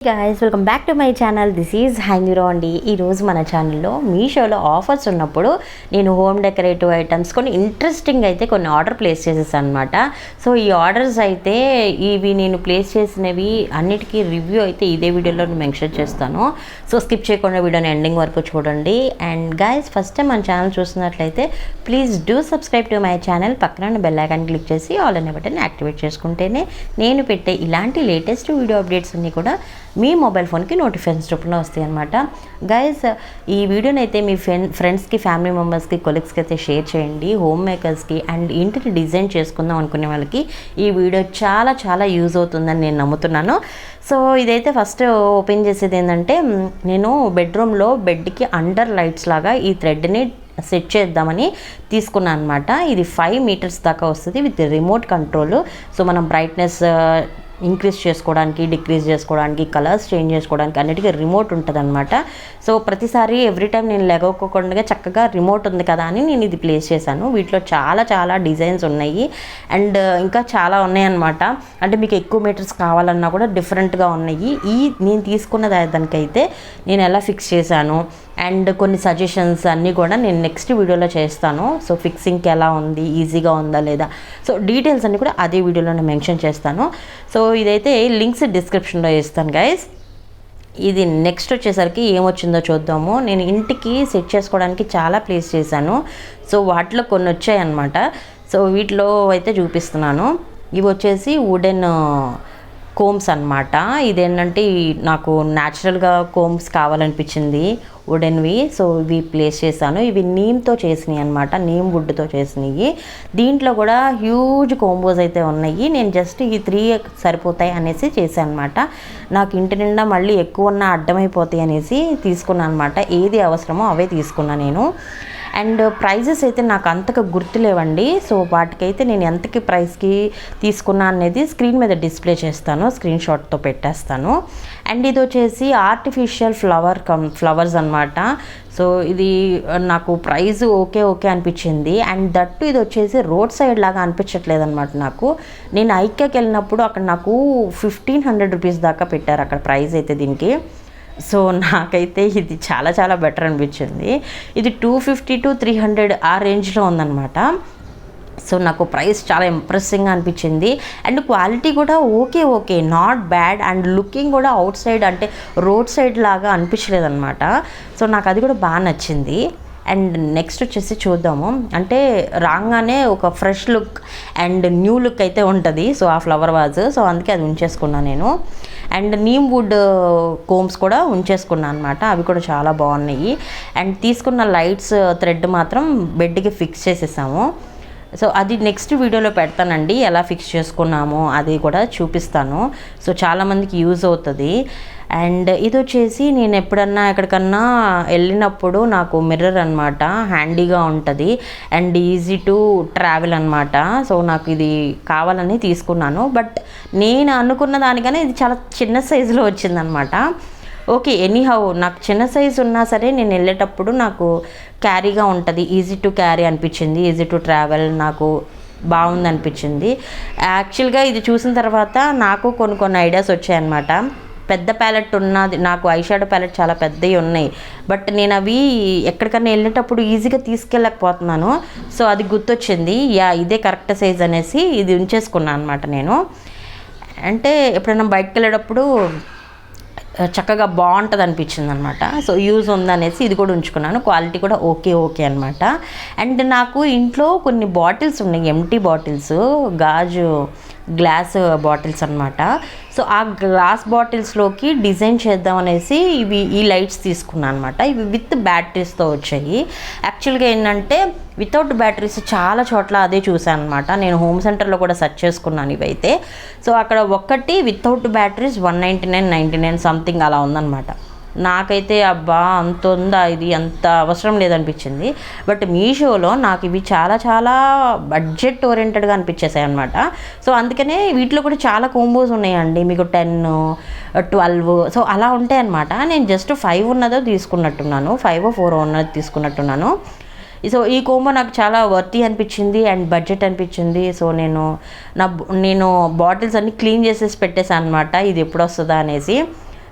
guys, welcome back to my channel. This is Hyndavi Rao అండి. ఈరోజు మన ఛానల్లో మీషోలో ఆఫర్స్ ఉన్నప్పుడు నేను హోమ్ డెకరేటివ్ ఐటమ్స్ కొన్ని ఇంట్రెస్టింగ్ అయితే కొన్ని ఆర్డర్ ప్లేస్ చేసేసాను అనమాట. సో ఈ ఆర్డర్స్ అయితే ఇవి నేను ప్లేస్ చేసినవి అన్నిటికీ రివ్యూ అయితే ఇదే వీడియోలో మెన్షన్ చేస్తాను. సో స్కిప్ చేయకుండా వీడియోని ఎండింగ్ వరకు చూడండి. అండ్ గైస్, ఫస్ట్ టైం మన ఛానల్ చూస్తున్నట్లయితే please do subscribe to my channel. పక్కన బెల్ ఐకాన్ క్లిక్ చేసి ఆల్ అనే బటన్ యాక్టివేట్ చేసుకుంటేనే నేను పెట్టే ఇలాంటి లేటెస్ట్ వీడియో అప్డేట్స్ అన్నీ కూడా మీ మొబైల్ ఫోన్కి నోటిఫికేషన్స్ రూపంలో వస్తాయి అనమాట. గైస్, ఈ వీడియోని అయితే మీ ఫ్రెండ్స్కి, ఫ్యామిలీ మెంబర్స్కి, కొలీగ్స్కి అయితే షేర్ చేయండి. హోమ్ మేకర్స్కి అండ్ ఇంటిని డిజైన్ చేసుకుందాం అనుకునే వాళ్ళకి ఈ వీడియో చాలా చాలా యూజ్ అవుతుందని నేను నమ్ముతున్నాను. సో ఇదైతే ఫస్ట్ ఓపెన్ చేసేది ఏంటంటే, నేను బెడ్రూమ్లో బెడ్కి అండర్ లైట్స్ లాగా ఈ థ్రెడ్ని సెట్ చేద్దామని తీసుకున్నాను అనమాట. ఇది 5 మీటర్స్ దాకా వస్తుంది విత్ రిమోట్ కంట్రోల్. సో మనం బ్రైట్నెస్ ఇంక్రీజ్ చేసుకోవడానికి, డిక్రీజ్ చేసుకోవడానికి, కలర్స్ చేంజ్ చేసుకోవడానికి అన్నిటికీ రిమోట్ ఉంటుంది అనమాట. సో ప్రతిసారి ఎవ్రీ టైం నేను లెగోకోకుండా చక్కగా రిమోట్ ఉంది కదా అని నేను ఇది ప్లేస్ చేశాను. వీటిలో చాలా చాలా డిజైన్స్ ఉన్నాయి అండ్ ఇంకా చాలా ఉన్నాయన్నమాట. అంటే మీకు ఎక్కువ మీటర్స్ కావాలన్నా కూడా డిఫరెంట్గా ఉన్నాయి. నేను తీసుకున్న దానికైతే నేను ఎలా ఫిక్స్ చేశాను అండ్ కొన్ని సజెషన్స్ అన్నీ కూడా నేను నెక్స్ట్ వీడియోలో చేస్తాను. సో ఫిక్సింగ్కి ఎలా ఉంది, ఈజీగా ఉందా లేదా, సో డీటెయిల్స్ అన్నీ కూడా అదే వీడియోలో నేను మెన్షన్ చేస్తాను. సో ఇదైతే లింక్స్ డిస్క్రిప్షన్లో ఇస్తాను గైస్. ఇది నెక్స్ట్ వచ్చేసరికి ఏమొచ్చిందో చూద్దాము. నేను ఇంటికి సెట్ చేసుకోవడానికి చాలా ప్లేస్ చేశాను. సో వాటిలో కొన్ని వచ్చాయి అన్నమాట. సో వీటిలో అయితే చూపిస్తున్నాను. ఇవి వచ్చేసి వుడెన్ కోమ్స్ అనమాట. ఇదేంటంటే నాకు న్యాచురల్గా కోమ్స్ కావాలనిపించింది వుడెన్వి. సో ఇవి ప్లేస్ చేశాను. ఇవి నీమ్తో చేసినాయి అనమాట, నీమ్ వుడ్తో చేసినాయి. దీంట్లో కూడా హ్యూజ్ కోంబోస్ అయితే ఉన్నాయి. నేను జస్ట్ ఈ 3 సరిపోతాయి అనేసి చేశాను అనమాట. నాకు ఇంటి నిండా మళ్ళీ ఎక్కువ ఉన్న అడ్డమైపోతాయి అనేసి తీసుకున్నాను అనమాట. ఏది అవసరమో అవే తీసుకున్నాను నేను. అండ్ ప్రైజెస్ అయితే నాకు అంతగా గుర్తులేవండి. సో వాటికైతే నేను ఎంతకి ప్రైస్కి తీసుకున్నా అనేది స్క్రీన్ మీద డిస్ప్లే చేస్తాను, స్క్రీన్ షాట్తో పెట్టేస్తాను. అండ్ ఇది వచ్చేసి ఆర్టిఫిషియల్ ఫ్లవర్స్ అనమాట. సో ఇది నాకు ప్రైస్ ఓకే అనిపించింది. అండ్ దట్టు ఇది వచ్చేసి రోడ్ సైడ్ లాగా అనిపించట్లేదు అనమాట నాకు. నేను ఐక్యాకి వెళ్ళినప్పుడు అక్కడ నాకు 1500 రూపీస్ దాకా పెట్టారు అక్కడ ప్రైస్ అయితే దీనికి. సో నాకైతే ఇది చాలా చాలా బెటర్ అనిపించింది. ఇది 250 to 300 ఆ రేంజ్లో ఉందన్నమాట. సో నాకు ప్రైస్ చాలా ఇంప్రెసింగ్గా అనిపించింది. అండ్ క్వాలిటీ కూడా okay not bad. And looking కూడా అవుట్ సైడ్ అంటే రోడ్ సైడ్ లాగా అనిపించలేదన్నమాట. సో నాకు అది కూడా బాగా నచ్చింది. అండ్ నెక్స్ట్ వచ్చేసి చూద్దాము. అంటే రాగానే ఒక fresh look and new look అయితే ఉంటుంది. సో ఆ ఫ్లవర్ వాజ్, సో అందుకే అది ఉంచేసుకున్నాను నేను. అండ్ నీమ్ వుడ్ కోమ్స్ కూడా ఉంచేసుకున్నాను అనమాట. అవి కూడా చాలా బాగున్నాయి. అండ్ తీసుకున్న లైట్స్ థ్రెడ్ మాత్రం బెడ్కి ఫిక్స్ చేసేసాము. సో అది నెక్స్ట్ వీడియోలో పెడతానండి, ఎలా ఫిక్స్ చేసుకున్నామో అది కూడా చూపిస్తాను. సో చాలామందికి యూజ్ అవుతుంది. అండ్ ఇది వచ్చేసి నేను ఎప్పుడన్నా ఎక్కడికన్నా వెళ్ళినప్పుడు నాకు మిర్రర్ అనమాట, హ్యాండీగా ఉంటుంది అండ్ ఈజీ టు ట్రావెల్ అనమాట. సో నాకు ఇది కావాలని తీసుకున్నాను. బట్ నేను అనుకున్న దానికన్నా ఇది చాలా చిన్న సైజులో వచ్చిందనమాట. ఓకే, ఎనీహౌ నాకు చిన్న సైజు ఉన్నా సరే నేను వెళ్ళేటప్పుడు నాకు క్యారీగా ఉంటుంది, ఈజీ టు క్యారీ అనిపించింది, ఈజీ టు ట్రావెల్, నాకు బాగుంది అనిపించింది. యాక్చువల్గా ఇది చూసిన తర్వాత నాకు కొన్ని ఐడియాస్ వచ్చాయన్నమాట. పెద్ద ప్యాలెట్ ఉన్నది నాకు, ఐ షాడో ప్యాలెట్ చాలా పెద్దవి ఉన్నాయి. బట్ నేను అవి ఎక్కడికన్నా వెళ్ళేటప్పుడు ఈజీగా తీసుకెళ్ళకపోతున్నాను. సో అది గుర్తొచ్చింది, ఇదే కరెక్ట్ సైజ్ అనేసి ఇది ఉంచేసుకున్నాను అనమాట నేను. అంటే ఎప్పుడైనా బయటకు వెళ్ళేటప్పుడు చక్కగా బాగుంటుంది అనిపించింది అనమాట. సో యూజ్ ఉందనేసి ఇది కూడా ఉంచుకున్నాను. క్వాలిటీ కూడా ఓకే అనమాట. అండ్ నాకు ఇంట్లో కొన్ని బాటిల్స్ ఉన్నాయి, ఎంటీ బాటిల్స్, గ్లాస్ బాటిల్స్ అనమాట. సో ఆ గ్లాస్ బాటిల్స్లోకి డిజైన్ చేద్దాం అనేసి ఈ లైట్స్ తీసుకున్నాను అనమాట. ఇవి విత్ బ్యాటరీస్తో వచ్చాయి. యాక్చువల్గా ఏంటంటే వితౌట్ బ్యాటరీస్ చాలా చోట్ల అదే చూసాను అనమాట. నేను హోమ్ సెంటర్లో కూడా సెర్చ్ చేసుకున్నాను ఇవైతే. సో అక్కడ ఒక్కటి వితౌట్ బ్యాటరీస్ 199 సంథింగ్ అలా ఉందన్నమాట. నాకైతే అబ్బా అంత ఉందా, ఇది అంత అవసరం లేదనిపించింది. బట్ మీషోలో నాకు ఇవి చాలా చాలా బడ్జెట్ ఓరియంటెడ్గా అనిపించేసాయి అనమాట. సో అందుకనే వీటిలో కూడా చాలా కోంబోస్ ఉన్నాయండి, మీకు 10, 12 సో అలా ఉంటాయి అనమాట. నేను జస్ట్ 5 ఉన్నదో తీసుకున్నట్టున్నాను, 5 or 4 ఉన్నది తీసుకున్నట్టున్నాను. సో ఈ కోంబో నాకు చాలా వర్తీ అనిపించింది అండ్ బడ్జెట్ అనిపించింది. సో నేను బాటిల్స్ అన్నీ క్లీన్ చేసేసి పెట్టేసాను అనమాట, ఇది ఎప్పుడు వస్తుందా అనేసి.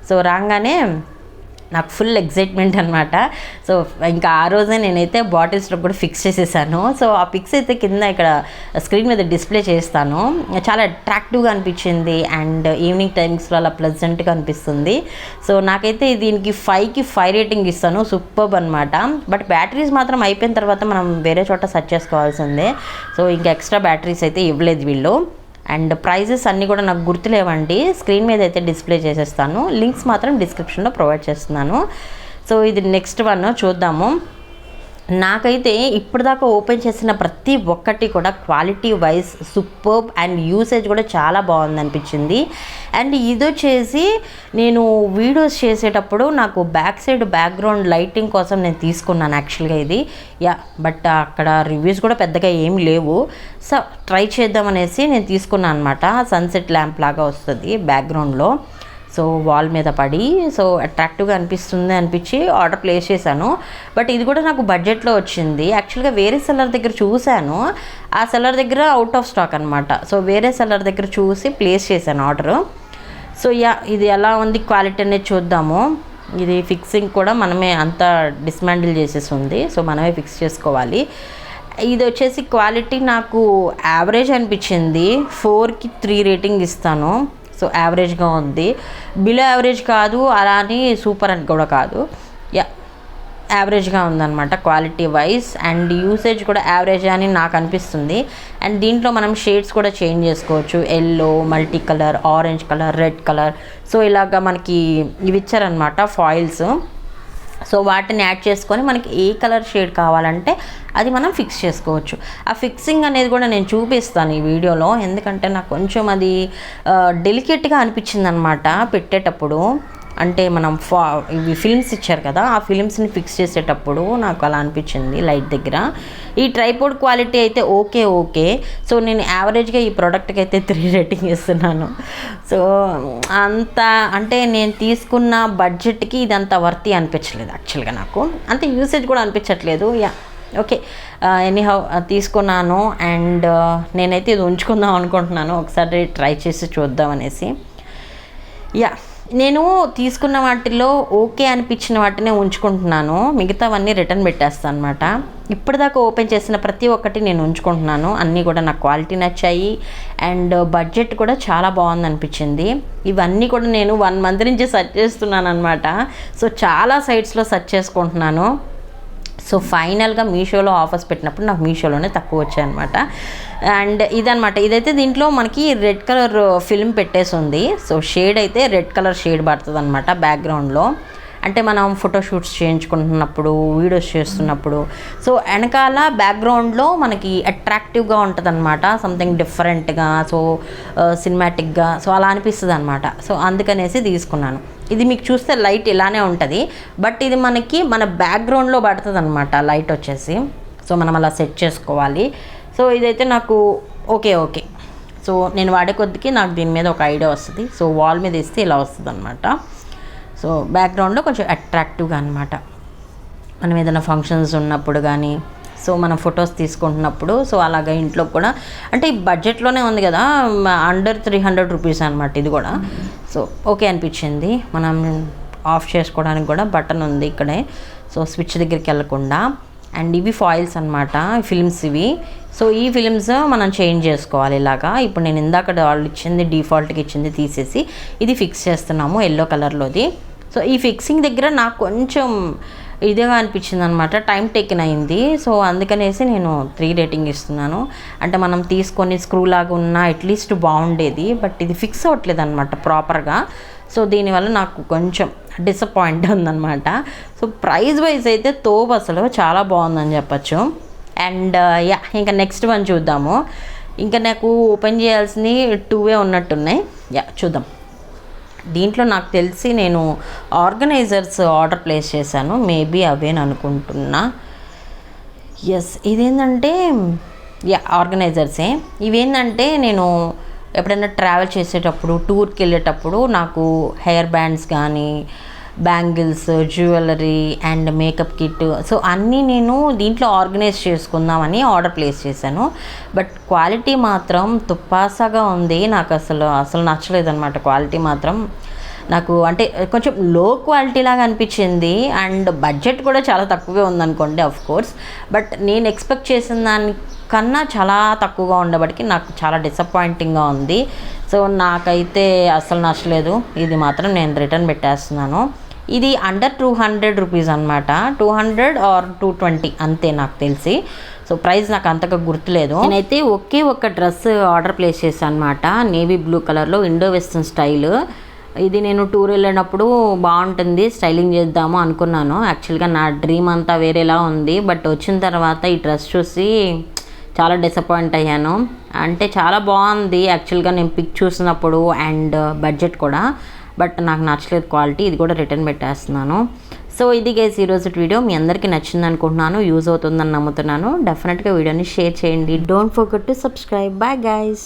సో రాగానే నాకు ఫుల్ ఎగ్జైట్మెంట్ అనమాట. సో ఇంకా ఆ రోజే నేనైతే బాటిల్స్లో కూడా ఫిక్స్ చేసేసాను. సో ఆ పిక్స్ అయితే కింద ఇక్కడ స్క్రీన్ మీద డిస్ప్లే చేస్తాను. చాలా అట్రాక్టివ్గా అనిపించింది అండ్ ఈవినింగ్ టైమ్స్లో అలా ప్లెజెంట్గా అనిపిస్తుంది. సో నాకైతే దీనికి 5కి 5 రేటింగ్ ఇస్తాను. సూపర్బ్ అనమాట. బట్ బ్యాటరీస్ మాత్రం అయిపోయిన తర్వాత మనం వేరే చోట సెర్చ్ చేసుకోవాల్సిందే. సో ఇంకా ఎక్స్ట్రా బ్యాటరీస్ అయితే ఇవ్వలేదు వీళ్ళు. అండ్ ప్రైజెస్ అన్నీ కూడా నాకు గుర్తులేవండి, స్క్రీన్ మీద అయితే డిస్ప్లే చేసేస్తాను. లింక్స్ మాత్రం డిస్క్రిప్షన్లో ప్రొవైడ్ చేస్తున్నాను. సో ఇది నెక్స్ట్ వన్ చూద్దాము. నాకైతే ఇప్పటిదాకా ఓపెన్ చేసిన ప్రతి ఒక్కటి కూడా quality wise superb and usage కూడా చాలా బాగుంది అనిపించింది. అండ్ ఇది వచ్చేసి నేను వీడియోస్ చేసేటప్పుడు నాకు బ్యాక్ సైడ్ బ్యాక్గ్రౌండ్ లైటింగ్ కోసం నేను తీసుకున్నాను యాక్చువల్గా ఇది. బట్ అక్కడ రివ్యూస్ కూడా పెద్దగా ఏం లేవు. సో ట్రై చేద్దామనేసి నేను తీసుకున్నాను అనమాట. సన్సెట్ ల్యాంప్ లాగా వస్తుంది బ్యాక్గ్రౌండ్లో. సో వాల్ మీద పడి సో అట్రాక్టివ్గా అనిపించి ఆర్డర్ ప్లేస్ చేశాను. బట్ ఇది కూడా నాకు బడ్జెట్లో వచ్చింది. యాక్చువల్గా వేరే సెల్లర్ దగ్గర చూశాను, ఆ సెల్లర్ దగ్గర అవుట్ ఆఫ్ స్టాక్ అనమాట. సో వేరే సెల్లర్ దగ్గర చూసి ప్లేస్ చేశాను ఆర్డరు. సో ఇది ఎలా ఉంది క్వాలిటీ అనేది చూద్దాము. ఇది ఫిక్సింగ్ కూడా మనమే అంతా డిస్మాండిల్ చేసేసి ఉంది. సో మనమే ఫిక్స్ చేసుకోవాలి. ఇది వచ్చేసి క్వాలిటీ నాకు యావరేజ్ అనిపించింది. 4కి 3 రేటింగ్ ఇస్తాను. సో యావరేజ్గా ఉంది, బిలో యావరేజ్ కాదు, అలా అని సూపర్ అని కూడా కాదు. యావరేజ్గా ఉందన్నమాట క్వాలిటీ వైజ్. అండ్ యూసేజ్ కూడా యావరేజ్ అని నాకు అనిపిస్తుంది. అండ్ దీంట్లో మనం షేడ్స్ కూడా చేంజ్ చేసుకోవచ్చు. Yellow, multi colour, orange colour, red colour. So ఇలాగా మనకి ఇవి ఇచ్చారనమాట ఫాయిల్స్. సో వాటిని యాడ్ చేసుకొని మనకి ఏ కలర్ షేడ్ కావాలంటే అది మనం ఫిక్స్ చేసుకోవచ్చు. ఆ ఫిక్సింగ్ అనేది కూడా నేను చూపిస్తాను ఈ వీడియోలో, ఎందుకంటే నాకు కొంచెం అది డెలికేట్గా అనిపించింది అనమాట పెట్టేటప్పుడు. అంటే మనం ఇవి ఫిల్మ్స్ ఇచ్చారు కదా, ఆ ఫిల్మ్స్ని ఫిక్స్ చేసేటప్పుడు నాకు అలా అనిపించింది లైట్ దగ్గర. ఈ ట్రైపోడ్ క్వాలిటీ అయితే ఓకే. సో నేను యావరేజ్గా ఈ ప్రోడక్ట్కి అయితే 3 రేటింగ్ ఇస్తున్నాను. సో అంత అంటే నేను తీసుకున్న బడ్జెట్కి ఇదంత వర్తి అనిపించలేదు యాక్చువల్గా. నాకు అంత యూసేజ్ కూడా అనిపించట్లేదు. ఓకే ఎనీహౌ తీసుకున్నాను. అండ్ నేనైతే ఇది ఉంచుకుందాం అనుకుంటున్నాను, ఒకసారి ట్రై చేసి చూద్దాం అనేసి. నేను తీసుకున్న వాటిల్లో ఓకే అనిపించిన వాటినే ఉంచుకుంటున్నాను, మిగతావన్నీ రిటర్న్ పెట్టేస్తాను అనమాట. ఇప్పటిదాకా ఓపెన్ చేసిన ప్రతి ఒక్కటి నేను ఉంచుకుంటున్నాను. అన్నీ కూడా నాకు క్వాలిటీ నచ్చాయి అండ్ బడ్జెట్ కూడా చాలా బాగుంది అనిపించింది. ఇవన్నీ కూడా నేను 1 మంత్ నుంచి సెర్చ్ చేస్తున్నాను అనమాట. సో చాలా సైట్స్లో సెర్చ్ చేసుకుంటున్నాను. సో ఫైనల్గా మీషోలో ఆఫర్స్ పెట్టినప్పుడు నాకు మీషోలోనే తక్కువ వచ్చాయన్నమాట. అండ్ ఇదనమాట, ఇదైతే దీంట్లో మనకి రెడ్ కలర్ ఫిల్మ్ పెట్టేసి ఉంది. సో షేడ్ అయితే రెడ్ కలర్ షేడ్ పడుతుంది అనమాట బ్యాక్గ్రౌండ్లో. అంటే మనం ఫోటోషూట్స్ చేయించుకుంటున్నప్పుడు, వీడియోస్ చేస్తున్నప్పుడు సో వెనకాల బ్యాక్గ్రౌండ్లో మనకి అట్రాక్టివ్గా ఉంటుంది అనమాట, సంథింగ్ డిఫరెంట్గా, సో సినిమాటిక్గా, సో అలా అనిపిస్తుంది అనమాట. సో అందుకనేసి తీసుకున్నాను. ఇది మీకు చూస్తే లైట్ ఇలానే ఉంటుంది, బట్ ఇది మనకి మన బ్యాక్గ్రౌండ్లో పడుతుంది అనమాట లైట్ వచ్చేసి. సో మనం అలా సెట్ చేసుకోవాలి. సో ఇదైతే నాకు ఓకే. సో నేను వాడే కొద్దికి నాకు దీని మీద ఒక ఐడియా వస్తుంది. సో వాల్ మీద ఇస్తే ఇలా వస్తుంది అనమాట. సో బ్యాక్గ్రౌండ్లో కొంచెం అట్రాక్టివ్గా అనమాట, మనం ఏదైనా ఫంక్షన్స్ ఉన్నప్పుడు కానీ, సో మనం ఫొటోస్ తీసుకుంటున్నప్పుడు, సో అలాగే ఇంట్లో కూడా అంటే ఈ బడ్జెట్లోనే ఉంది కదా, అండర్ 300 రూపీస్ అనమాట ఇది కూడా. సో ఓకే అనిపించింది. మనం ఆఫ్ చేసుకోవడానికి కూడా బటన్ ఉంది ఇక్కడే, సో స్విచ్ దగ్గరికి వెళ్ళకుండా. అండ్ ఇవి ఫాయిల్స్ అనమాట, ఫిల్మ్స్ ఇవి. సో ఈ ఫిల్మ్స్ మనం చేంజ్ చేసుకోవాలి ఇలాగా. ఇప్పుడు నేను ఇందాక వాళ్ళు ఇచ్చింది డిఫాల్ట్గా ఇచ్చింది తీసేసి ఇది ఫిక్స్ చేస్తున్నాము ఎల్లో కలర్లోది. సో ఈ ఫిక్సింగ్ దగ్గర నాకు కొంచెం ఇదిగా అనిపించింది అనమాట, టైం టేకెన్ అయింది. సో అందుకనేసి నేను 3 రేటింగ్ ఇస్తున్నాను. అంటే మనం తీసుకొని స్క్రూ లాగా ఉన్న అట్లీస్ట్ బాగుండేది, బట్ ఇది ఫిక్స్ అవ్వట్లేదు అనమాట ప్రాపర్గా. సో దీనివల్ల నాకు కొంచెం డిసప్పాయింట్ ఉందన్నమాట. సో ప్రైస్ వైజ్ అయితే తోపు అసలు చాలా బాగుందని చెప్పచ్చు. అండ్ ఇంకా నెక్స్ట్ వన్ చూద్దాము. ఇంకా నాకు ఓపెన్ చేయాల్సినవి 2 ఉన్నట్టున్నాయి. చూద్దాం. దీంట్లో నాకు తెలిసి నేను ఆర్గనైజర్స్ ఆర్డర్ ప్లేస్ చేశాను, మేబీ అవేని అనుకుంటున్నా. ఇదేంటంటే ఆర్గనైజర్సే. ఇవేంటంటే నేను ఎప్పుడైనా ట్రావెల్ చేసేటప్పుడు, టూర్కి వెళ్ళేటప్పుడు నాకు హెయిర్ బ్యాండ్స్ కానీ, bangles, jewellery and makeup kit, so అన్నీ నేను దీంట్లో ఆర్గనైజ్ చేసుకుందామని ఆర్డర్ ప్లేస్ చేశాను. బట్ క్వాలిటీ మాత్రం తుప్పాసాగా ఉంది. నాకు అసలు నచ్చలేదు అనమాట క్వాలిటీ మాత్రం. నాకు అంటే కొంచెం లో క్వాలిటీ లాగా అనిపించింది. అండ్ బడ్జెట్ కూడా చాలా తక్కువే ఉందనుకోండి ఆఫ్ కోర్స్. బట్ నేను ఎక్స్పెక్ట్ చేసిన దానికన్నా చాలా తక్కువగా ఉండబడికి నాకు చాలా డిసప్పాయింటింగ్గా ఉంది. సో నాకైతే అస్సలు నచ్చలేదు. ఇది మాత్రం నేను రిటర్న్ పెట్టేస్తున్నాను. ఇది అండర్ 200 రూపీస్ అనమాట. 200 ఆర్ 220 అంతే నాకు తెలిసి. సో ప్రైస్ నాకు అంతగా గుర్తులేదు. నేనైతే ఒకే ఒక డ్రెస్ ఆర్డర్ ప్లేస్ చేశాను అనమాట. నేవీ బ్లూ కలర్లో ఇండో వెస్టర్న్ స్టైల్. ఇది నేను టూర్ వెళ్ళినప్పుడు బాగుంటుంది, స్టైలింగ్ చేద్దాము అనుకున్నాను. యాక్చువల్గా నా డ్రీమ్ అంతా వేరేలా ఉంది. బట్ వచ్చిన తర్వాత ఈ డ్రెస్ చూసి చాలా డిసప్పాయింట్ అయ్యాను. అంటే చాలా బాగుంది యాక్చువల్గా నేను పిక్ చూసినప్పుడు అండ్ బడ్జెట్ కూడా. బట్ నాకు నచ్చలేదు క్వాలిటీ. ఇది కూడా రిటర్న్ పెట్టేస్తున్నాను. సో ఇది గైస్ ఈరోజు వీడియో. మీ అందరికీ నచ్చింది అనుకుంటున్నాను, యూజ్ అవుతుందని నమ్ముతున్నాను. డెఫినెట్గా వీడియోని షేర్ చేయండి. Don't forget to subscribe. Bye guys.